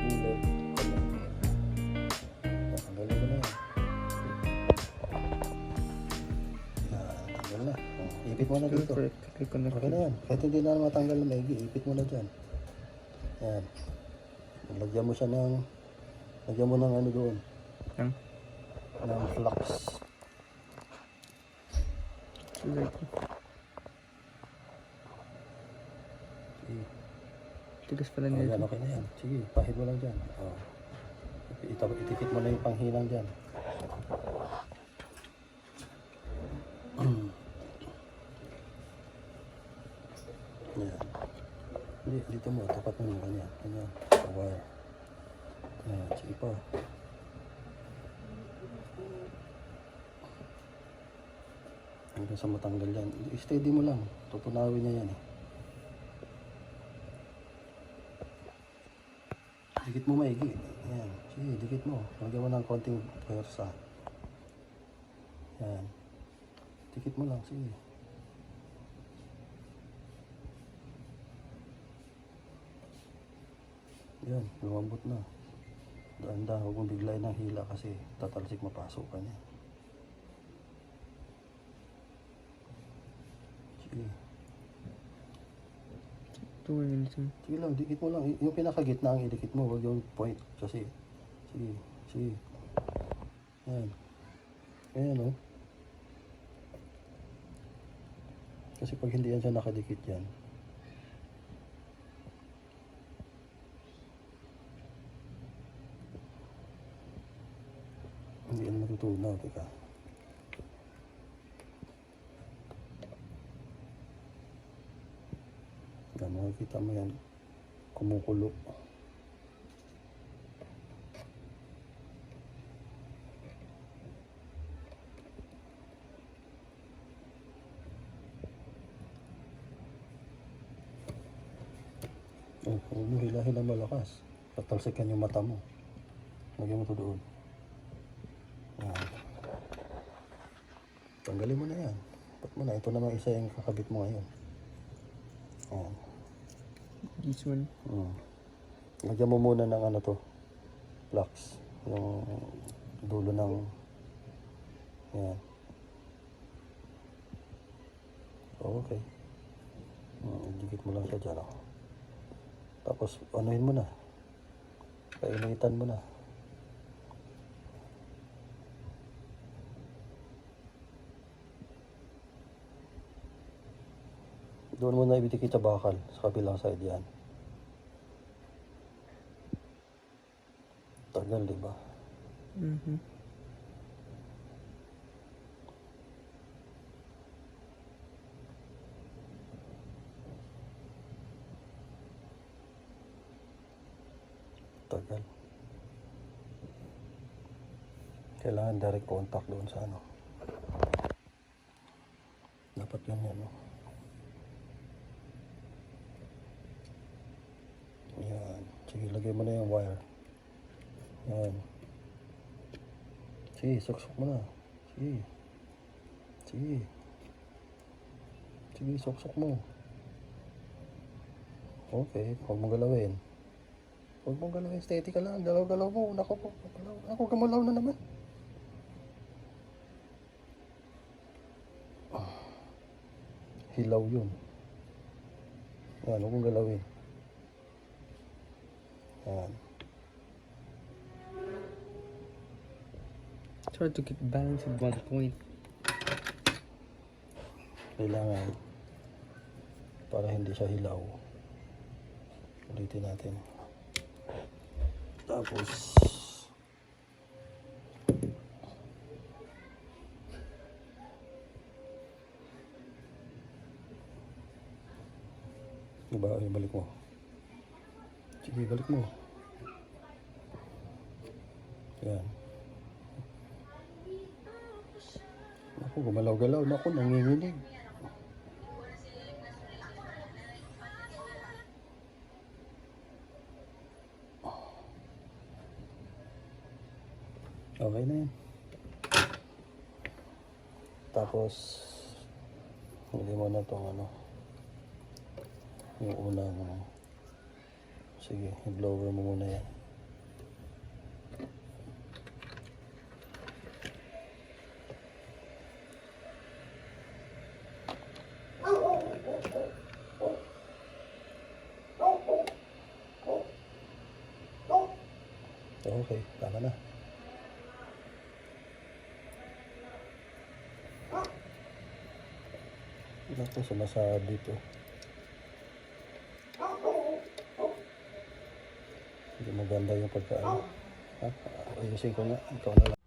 Ulit. Tanggalin mo na yan. Tanggal na. Ipit mo na dito. Okay na yan. Kahit hindi na matanggal na maigi, ipit mo na dyan. Yan. Lagyan mo siya ng... Lagyan mo ng ano doon. Ng flux. Sige. Tigas pala niya. Yan, okay na yan. Sige, pahid mo lang dyan. Itikit mo na yung panghinang dyan. Yan. Hindi, dito mo. Tapat mo yung kanya. Kanya. Sa wire. Yan, sige pa. Hanggang sa matanggal yan. Steady mo lang. Tutunawin niya yan eh. Dikit mo maigi. Ayan. Sige, dikit mo. Lagyan mo ng konting pwersa. Ayan. Dikit mo lang. Sige. Ayan. Lumambot na. Daan-daan. Huwag mong biglayin ng hila kasi tatalsik mapasok ka niya. Sige. 2 minutes. Sige lang, dikit mo lang. Yung pinakagitna ang idikit mo, huwag yung point. Kasi, sige, sige. Ayan. Ayan, oh. Kasi pag hindi yan siya nakadikit yan, hindi yan matutunaw, teka. Yan, makikita mo yan, kumukulo. Oh, huwag mo hilahin na malakas. Tatalsikan yung mata mo. Lagyan mo ito doon. Yan. Tanggalin mo na yan. Pat mo na. Ito naman isa yung kakabit mo ngayon. Yan. This one. Lagyan mo muna ng ano to, flux. Yung dulo ng... Yan. Okay. Dikit mo lang siya dyan. Oh. Tapos, anuhin mo na. Kainitan mo na. Doon mo na ibitikit sa bakal, sa kabilang side yan. Tagal, di ba? Tagal. Kailangan direct contact doon sa ano. Dapat ganyan, no? Yan. Sige, lagay mo na yung wire. Yan. Sige, suksok mo na. Sige. Sige. Sige, suksok mo. Okay, huwag mong galawin. Huwag mong galawin, steady ka lang. Galaw-galaw mo. Naku po. Ako, gamalaw na naman. Hilaw yun. Yan, huwag mong galawin. Yan. It's hard to keep balance at one point. Kailangan para hindi siya hilaw. Ulitin natin. Tapos diba? Ay, balik mo. Sige, balik mo. Yan. Naku, gumalaw-galaw. Naku, nanginginig. Okay na yan. Tapos, hindi mo na itong ano, yung unang Sige, i-blower mo muna yan. Okay, tama na. Ito, sumasabi to. Hindi maganda yung pagkaano. Ha? Ayusin ko nga. Ikaw na lang.